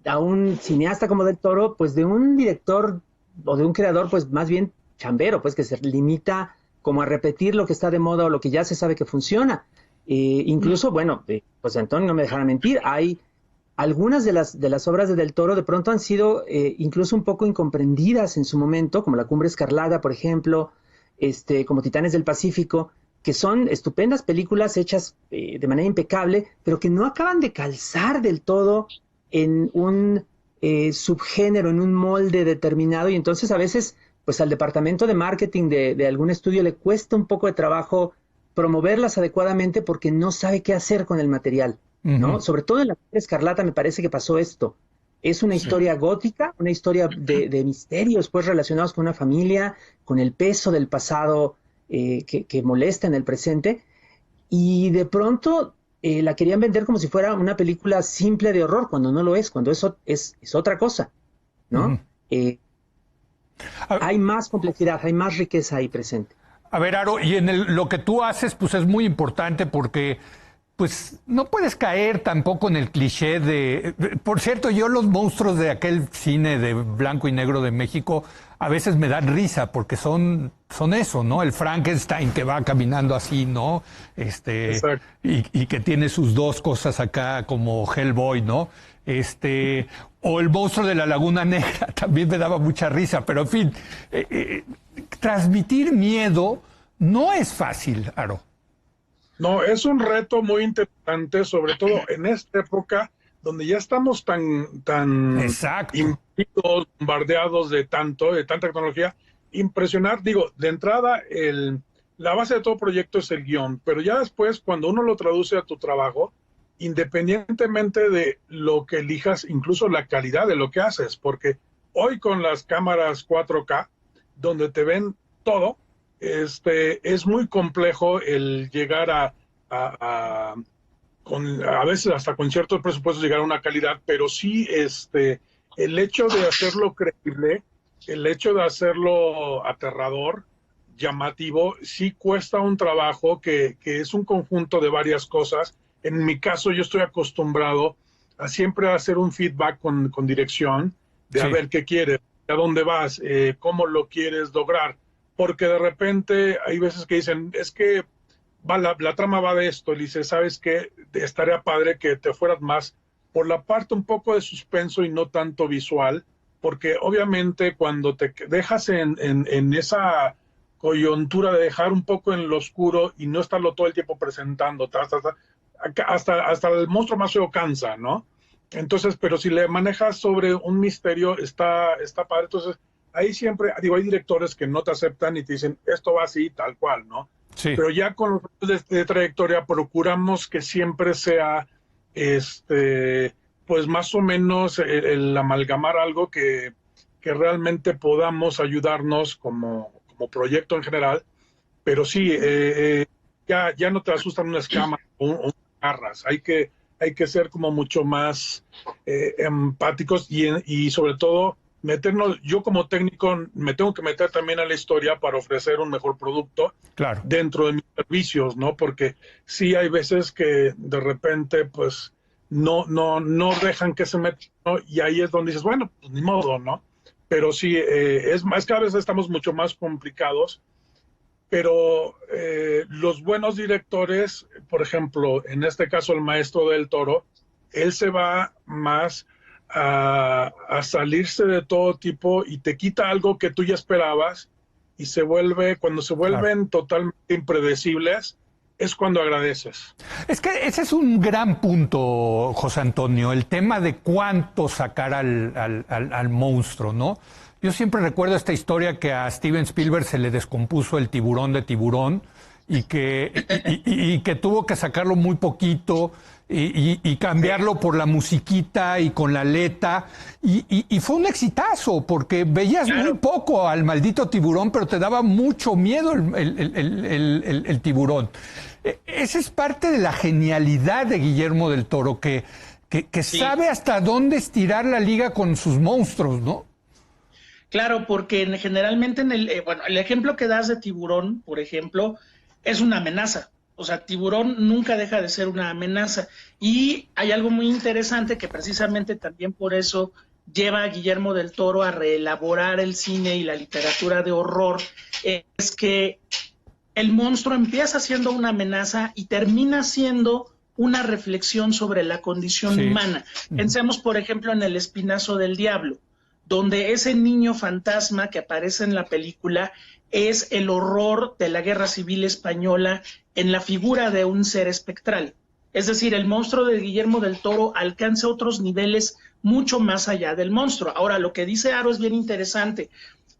a un cineasta como Del Toro, pues de un director o de un creador, pues más bien chambero, pues que se limita como a repetir lo que está de moda o lo que ya se sabe que funciona. Incluso, bueno, pues Antonio no me dejará mentir, hay algunas de las obras de Del Toro de pronto han sido incluso un poco incomprendidas en su momento, como La Cumbre Escarlata, por ejemplo, como Titanes del Pacífico, que son estupendas películas hechas de manera impecable, pero que no acaban de calzar del todo en un subgénero, en un molde determinado, y entonces a veces pues al departamento de marketing de algún estudio le cuesta un poco de trabajo promoverlas adecuadamente porque no sabe qué hacer con el material, ¿no? Sobre todo en La Mujer Escarlata me parece que pasó esto. Es una historia gótica, una historia de misterios pues relacionados con una familia, con el peso del pasado que molesta en el presente, y de pronto la querían vender como si fuera una película simple de horror, cuando no lo es, cuando eso es otra cosa, ¿no? Hay más complejidad, hay más riqueza ahí presente. A ver, Aro, y en lo que tú haces, pues es muy importante porque, pues, no puedes caer tampoco en el cliché de... Por cierto, yo los monstruos de aquel cine de blanco y negro de México a veces me dan risa porque son eso, ¿no? El Frankenstein que va caminando así, ¿no? Y que tiene sus dos cosas acá como Hellboy, ¿no? O el monstruo de la Laguna Negra también me daba mucha risa, pero en fin, transmitir miedo no es fácil, Aro. No, es un reto muy interesante, sobre todo en esta época donde ya estamos tan invadidos, bombardeados de tanta tecnología. Impresionar, digo, de entrada, la base de todo proyecto es el guión, pero ya después, cuando uno lo traduce a tu trabajo, independientemente de lo que elijas, incluso la calidad de lo que haces, porque hoy con las cámaras 4K, donde te ven todo, es muy complejo el llegar a veces hasta con ciertos presupuestos llegar a una calidad, pero sí el hecho de hacerlo creíble, el hecho de hacerlo aterrador, llamativo, sí cuesta un trabajo que es un conjunto de varias cosas. En mi caso, yo estoy acostumbrado a siempre hacer un feedback con dirección, de a ver qué quieres, a dónde vas, cómo lo quieres lograr, porque de repente hay veces que dicen, es que la trama va de esto, y dice, ¿sabes qué? Estaría padre que te fueras más por la parte un poco de suspenso y no tanto visual, porque obviamente cuando te dejas en esa coyuntura de dejar un poco en lo oscuro y no estarlo todo el tiempo presentando, hasta el monstruo más feo cansa, ¿no? Entonces, pero si le manejas sobre un misterio, está padre. Entonces, ahí siempre, digo, hay directores que no te aceptan y te dicen, esto va así, tal cual, ¿no? Sí. Pero ya con los de trayectoria procuramos que siempre sea, pues más o menos el amalgamar algo que realmente podamos ayudarnos como proyecto en general, pero sí, ya no te asustan unas cámaras o garras, hay que ser como mucho más empáticos y sobre todo meternos, yo como técnico me tengo que meter también a la historia para ofrecer un mejor producto dentro de mis servicios, ¿no? Porque sí hay veces que de repente pues no dejan que se metan, ¿no? Y ahí es donde dices, bueno, pues ni modo, ¿no? Pero sí, cada vez estamos mucho más complicados, pero los buenos directores, por ejemplo, en este caso el maestro del Toro, él se va más a salirse de todo tipo y te quita algo que tú ya esperabas y cuando se vuelven totalmente impredecibles, es cuando agradeces. Es que ese es un gran punto, José Antonio, el tema de cuánto sacar al monstruo, ¿no? Yo siempre recuerdo esta historia que a Steven Spielberg se le descompuso el tiburón de Tiburón y que tuvo que sacarlo muy poquito y cambiarlo por la musiquita y con la aleta y fue un exitazo porque veías muy poco al maldito tiburón, pero te daba mucho miedo el tiburón. Esa es parte de la genialidad de Guillermo del Toro, que sabe hasta dónde estirar la liga con sus monstruos, ¿no? Claro, porque generalmente el ejemplo que das de Tiburón, por ejemplo, es una amenaza. O sea, Tiburón nunca deja de ser una amenaza. Y hay algo muy interesante que precisamente también por eso lleva a Guillermo del Toro a reelaborar el cine y la literatura de horror, es que el monstruo empieza siendo una amenaza y termina siendo una reflexión sobre la condición humana. Pensemos, por ejemplo, en El Espinazo del Diablo, donde ese niño fantasma que aparece en la película es el horror de la Guerra Civil Española en la figura de un ser espectral. Es decir, el monstruo de Guillermo del Toro alcanza otros niveles mucho más allá del monstruo. Ahora, lo que dice Aro es bien interesante.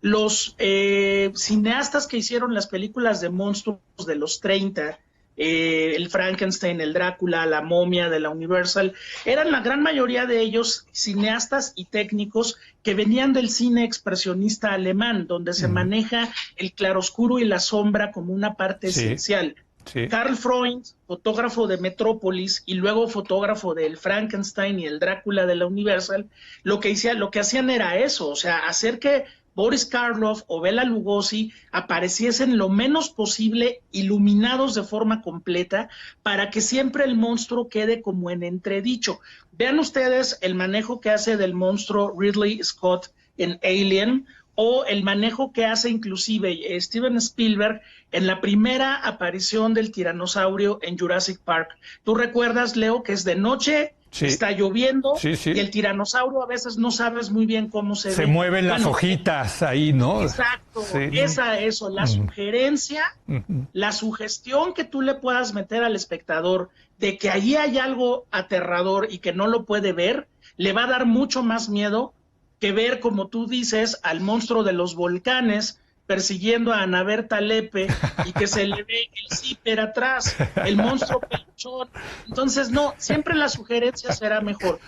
los cineastas que hicieron las películas de monstruos de los 30, el Frankenstein, el Drácula, la momia de la Universal, eran la gran mayoría de ellos cineastas y técnicos que venían del cine expresionista alemán, donde se maneja el claroscuro y la sombra como una parte esencial. Sí. Karl Freund, fotógrafo de Metrópolis y luego fotógrafo del Frankenstein y el Drácula de la Universal, lo que hacían era eso, o sea, hacer que Boris Karloff o Bela Lugosi apareciesen lo menos posible iluminados de forma completa para que siempre el monstruo quede como en entredicho. Vean ustedes el manejo que hace del monstruo Ridley Scott en Alien o el manejo que hace inclusive Steven Spielberg en la primera aparición del tiranosaurio en Jurassic Park. ¿Tú recuerdas, Leo, que es de noche? Sí. Está lloviendo y el tiranosaurio a veces no sabes muy bien cómo se ve. Se mueven las hojitas ahí, ¿no? Exacto, la sugerencia, la sugestión que tú le puedas meter al espectador de que allí hay algo aterrador y que no lo puede ver, le va a dar mucho más miedo que ver, como tú dices, al monstruo de los volcanes persiguiendo a Ana Berta Lepe y que se le ve el zipper atrás, el monstruo peluchón. Entonces, no, siempre la sugerencia será mejor.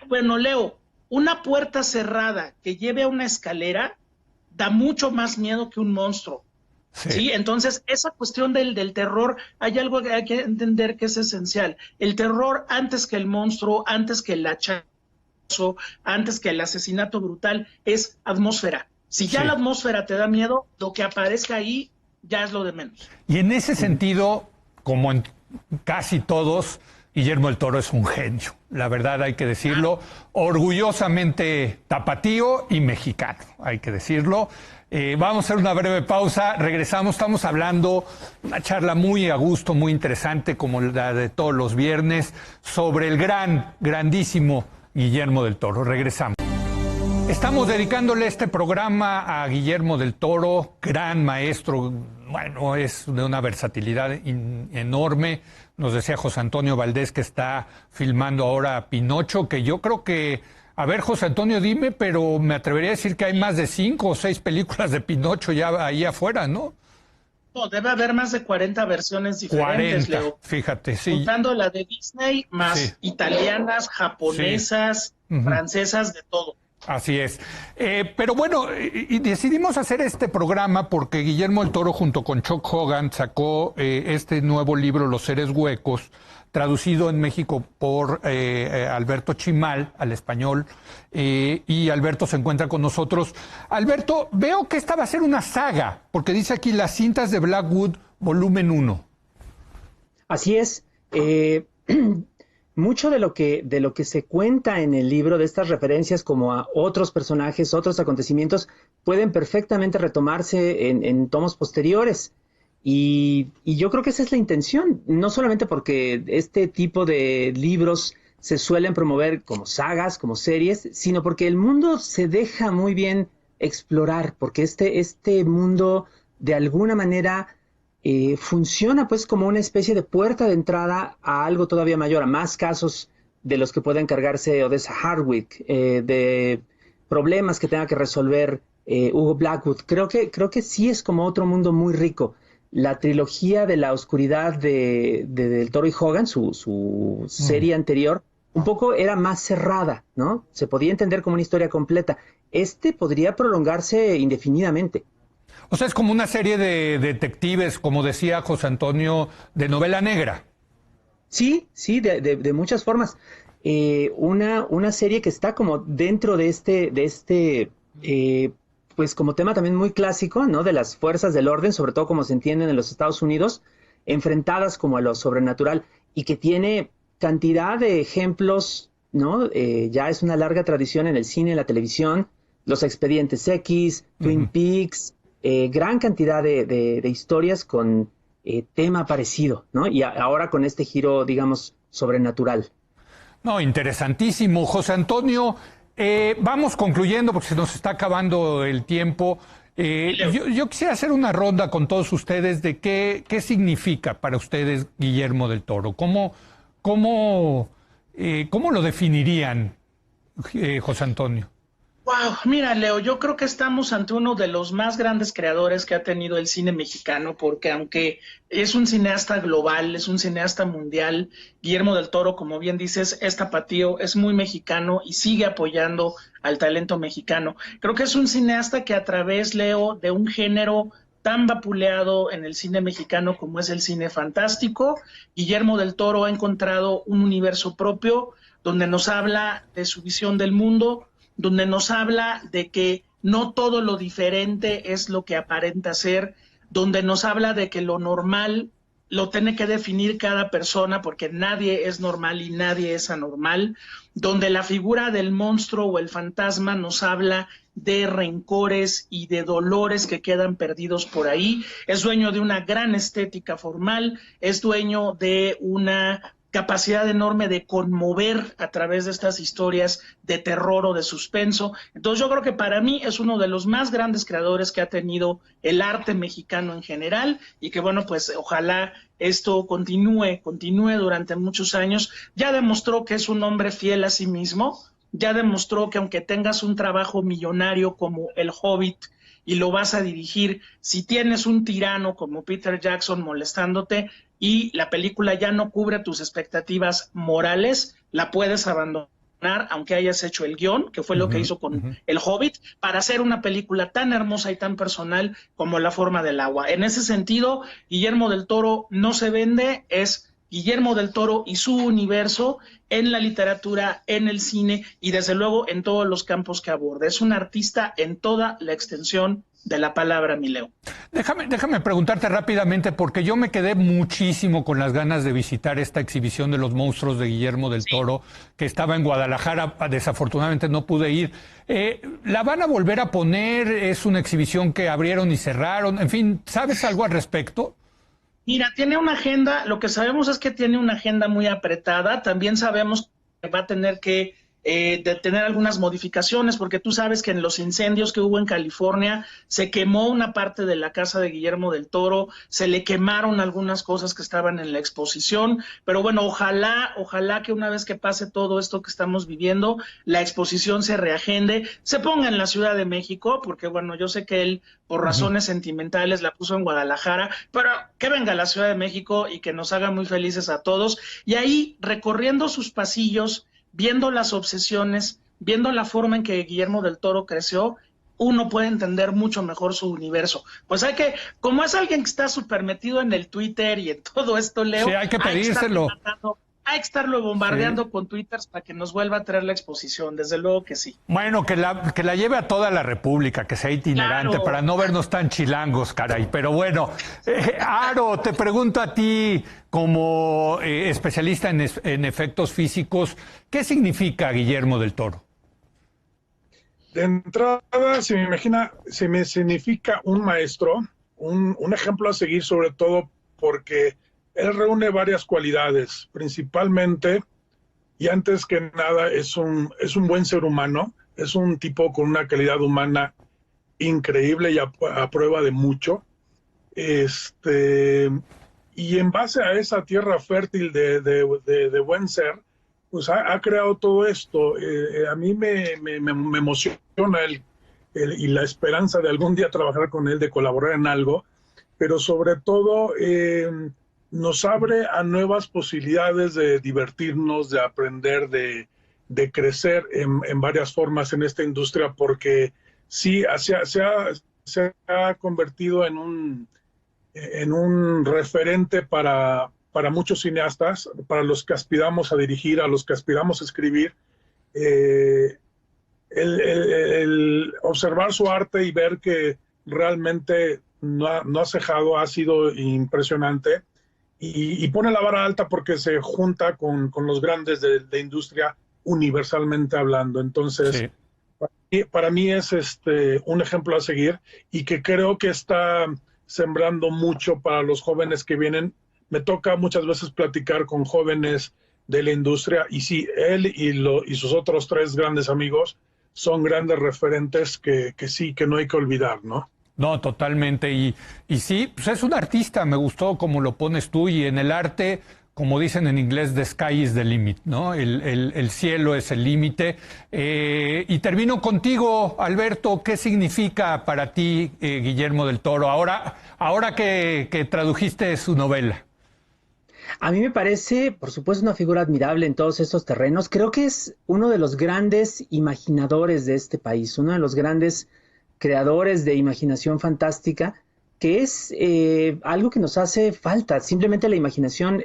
Bueno, Leo, una puerta cerrada que lleve a una escalera da mucho más miedo que un monstruo. Sí. Entonces, esa cuestión del terror, hay algo que hay que entender que es esencial. El terror antes que el monstruo, antes que el hachazo, antes que el asesinato brutal, es atmósfera. Si ya la atmósfera te da miedo, lo que aparezca ahí ya es lo de menos. Y en ese sentido, como en casi todos, Guillermo del Toro es un genio. La verdad hay que decirlo, orgullosamente tapatío y mexicano, hay que decirlo. Vamos a hacer una breve pausa, regresamos, estamos hablando, una charla muy a gusto, muy interesante, como la de todos los viernes, sobre el grandísimo Guillermo del Toro. Regresamos. Estamos dedicándole este programa a Guillermo del Toro, gran maestro, bueno, es de una versatilidad enorme. Nos decía José Antonio Valdés que está filmando ahora Pinocho, que yo creo que, a ver, José Antonio, dime, pero me atrevería a decir que hay más de 5 o 6 películas de Pinocho ya ahí afuera, ¿no? No, debe haber más de 40 versiones diferentes, 40, Leo. Fíjate, sí. Contando la de Disney, más italianas, japonesas, francesas, de todo. Así es. Pero bueno, y decidimos hacer este programa porque Guillermo del Toro junto con Chuck Hogan sacó este nuevo libro, Los Seres Huecos, traducido en México por Alberto Chimal al español, y Alberto se encuentra con nosotros. Alberto, veo que esta va a ser una saga, porque dice aquí Las cintas de Blackwood, volumen 1. Así es. Mucho de lo que se cuenta en el libro, de estas referencias como a otros personajes, otros acontecimientos, pueden perfectamente retomarse en tomos posteriores. Y yo creo que esa es la intención, no solamente porque este tipo de libros se suelen promover como sagas, como series, sino porque el mundo se deja muy bien explorar, porque este mundo de alguna manera funciona pues como una especie de puerta de entrada a algo todavía mayor, a más casos de los que pueda encargarse Odessa Hardwick, de problemas que tenga que resolver Hugo Blackwood. Creo que sí es como otro mundo muy rico. La trilogía de la oscuridad de Del Toro y Hogan, su serie anterior, un poco era más cerrada, ¿no? Se podía entender como una historia completa. Podría prolongarse indefinidamente. O sea, es como una serie de detectives, como decía José Antonio, de novela negra. Sí, de muchas formas. Una serie que está como dentro de este pues como tema también muy clásico, ¿no? De las fuerzas del orden, sobre todo como se entienden en los Estados Unidos, enfrentadas como a lo sobrenatural, y que tiene cantidad de ejemplos, ¿no? Ya es una larga tradición en el cine, en la televisión, Los Expedientes X, Twin Peaks, gran cantidad de historias con tema parecido, ¿no? Y ahora con este giro, digamos, sobrenatural. No, interesantísimo. José Antonio, vamos concluyendo porque se nos está acabando el tiempo. Yo quisiera hacer una ronda con todos ustedes de qué significa para ustedes Guillermo del Toro. ¿Cómo lo definirían, José Antonio? Wow, mira, Leo, yo creo que estamos ante uno de los más grandes creadores que ha tenido el cine mexicano, porque aunque es un cineasta global, es un cineasta mundial, Guillermo del Toro, como bien dices, es tapatío, es muy mexicano y sigue apoyando al talento mexicano. Creo que es un cineasta que a través, Leo, de un género tan vapuleado en el cine mexicano como es el cine fantástico, Guillermo del Toro ha encontrado un universo propio donde nos habla de su visión del mundo, donde nos habla de que no todo lo diferente es lo que aparenta ser, donde nos habla de que lo normal lo tiene que definir cada persona porque nadie es normal y nadie es anormal, donde la figura del monstruo o el fantasma nos habla de rencores y de dolores que quedan perdidos por ahí, es dueño de una gran estética formal, es dueño de una capacidad enorme de conmover a través de estas historias de terror o de suspenso. Entonces yo creo que para mí es uno de los más grandes creadores que ha tenido el arte mexicano en general y que bueno, pues ojalá esto continúe durante muchos años. Ya demostró que es un hombre fiel a sí mismo, ya demostró que aunque tengas un trabajo millonario como El Hobbit y lo vas a dirigir, si tienes un tirano como Peter Jackson molestándote, y la película ya no cubre tus expectativas morales, la puedes abandonar aunque hayas hecho el guión, que fue lo que hizo con El Hobbit, para hacer una película tan hermosa y tan personal como La forma del agua. En ese sentido, Guillermo del Toro no se vende, es Guillermo del Toro y su universo en la literatura, en el cine y desde luego en todos los campos que aborda. Es un artista en toda la extensión de la palabra, mi Leo. Déjame preguntarte rápidamente, porque yo me quedé muchísimo con las ganas de visitar esta exhibición de los monstruos de Guillermo del Toro, que estaba en Guadalajara, desafortunadamente no pude ir. ¿La van a volver a poner? ¿Es una exhibición que abrieron y cerraron? En fin, ¿sabes algo al respecto? Mira, tiene una agenda, lo que sabemos es que tiene una agenda muy apretada, también sabemos que va a tener que de tener algunas modificaciones, porque tú sabes que en los incendios que hubo en California se quemó una parte de la casa de Guillermo del Toro, se le quemaron algunas cosas que estaban en la exposición, pero bueno, ojalá que una vez que pase todo esto que estamos viviendo, la exposición se reagende, se ponga en la Ciudad de México, porque bueno, yo sé que él por razones sentimentales la puso en Guadalajara, pero que venga a la Ciudad de México y que nos haga muy felices a todos, y ahí recorriendo sus pasillos, viendo las obsesiones, viendo la forma en que Guillermo del Toro creció, uno puede entender mucho mejor su universo. Pues hay que, como es alguien que está súper metido en el Twitter y en todo esto, Leo, sí, hay que pedírselo. Hay que estarlo bombardeando con twitters para que nos vuelva a traer la exposición, desde luego que sí. Bueno, que la lleve a toda la República, que sea itinerante, claro, para no vernos tan chilangos, caray. Pero bueno, Aro, te pregunto a ti, como especialista en efectos físicos, ¿qué significa Guillermo del Toro? De entrada, se me significa un maestro, un ejemplo a seguir, sobre todo porque él reúne varias cualidades, principalmente, y antes que nada, es un buen ser humano, es un tipo con una calidad humana increíble y a prueba de mucho. Y en base a esa tierra fértil de buen ser, pues ha creado todo esto. A mí me emociona y la esperanza de algún día trabajar con él, de colaborar en algo, pero sobre todo nos abre a nuevas posibilidades de divertirnos, de aprender, de crecer en varias formas en esta industria, porque sí, se ha convertido en un referente para muchos cineastas, para los que aspiramos a dirigir, a los que aspiramos a escribir. El observar su arte y ver que realmente no ha cejado, ha sido impresionante. Y pone la vara alta porque se junta con los grandes de industria, universalmente hablando. Entonces, sí, para mí es un ejemplo a seguir y que creo que está sembrando mucho para los jóvenes que vienen. Me toca muchas veces platicar con jóvenes de la industria y sí, él y sus otros 3 grandes amigos son grandes referentes que sí, que no hay que olvidar, ¿no? No, totalmente. Y sí, pues es un artista, me gustó como lo pones tú, y en el arte, como dicen en inglés, the sky is the limit, ¿no? El cielo es el límite. Y termino contigo, Alberto. ¿Qué significa para ti Guillermo del Toro ahora que tradujiste su novela? A mí me parece, por supuesto, una figura admirable en todos estos terrenos. Creo que es uno de los grandes imaginadores de este país, uno de los grandes creadores de imaginación fantástica, que es algo que nos hace falta, simplemente la imaginación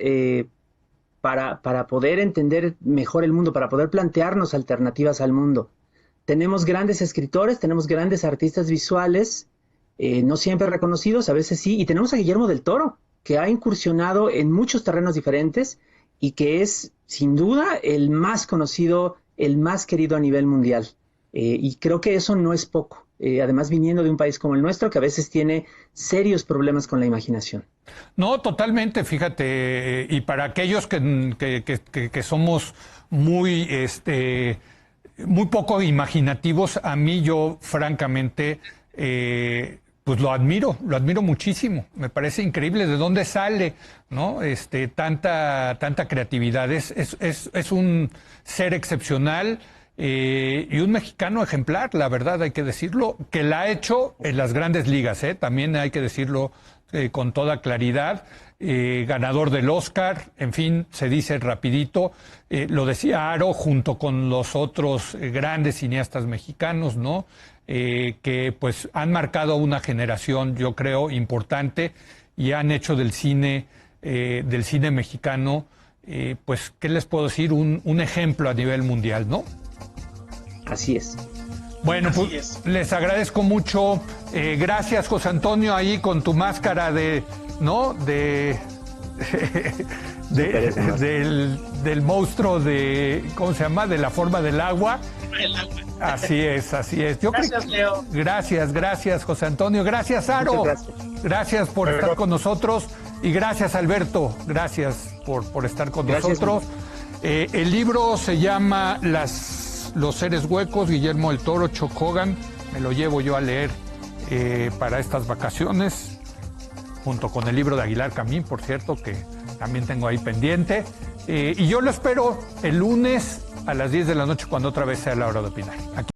para poder entender mejor el mundo, para poder plantearnos alternativas al mundo. Tenemos grandes escritores, tenemos grandes artistas visuales, no siempre reconocidos, a veces sí, y tenemos a Guillermo del Toro, que ha incursionado en muchos terrenos diferentes y que es, sin duda, el más conocido, el más querido a nivel mundial. Y creo que eso no es poco. Además, viniendo de un país como el nuestro, que a veces tiene serios problemas con la imaginación. No, totalmente, fíjate, y para aquellos que somos muy, muy poco imaginativos, a mí yo, francamente, pues lo admiro muchísimo. Me parece increíble de dónde sale, ¿no? Tanta creatividad. Es un ser excepcional. Y un mexicano ejemplar, la verdad hay que decirlo, que la ha hecho en las grandes ligas, también hay que decirlo con toda claridad, ganador del Oscar, en fin, se dice rapidito, lo decía Aro junto con los otros grandes cineastas mexicanos, ¿no? Que pues han marcado una generación, yo creo, importante y han hecho del cine mexicano, pues, ¿qué les puedo decir? Un ejemplo a nivel mundial, ¿no? Así es. Bueno, pues les agradezco mucho. Gracias, José Antonio, ahí con tu máscara ¿no? Del monstruo ¿cómo se llama? De la forma del agua. El agua. Así es. Gracias, Leo. Gracias, José Antonio. Gracias, Aro. Gracias por estar con nosotros. Y gracias, Alberto. Gracias por estar con nosotros. El libro se llama Los seres huecos, Guillermo del Toro, Chuck Hogan. Me lo llevo yo a leer para estas vacaciones, junto con el libro de Aguilar Camín, por cierto, que también tengo ahí pendiente. Y yo lo espero el lunes a las 10 de la noche, cuando otra vez sea la hora de opinar. Aquí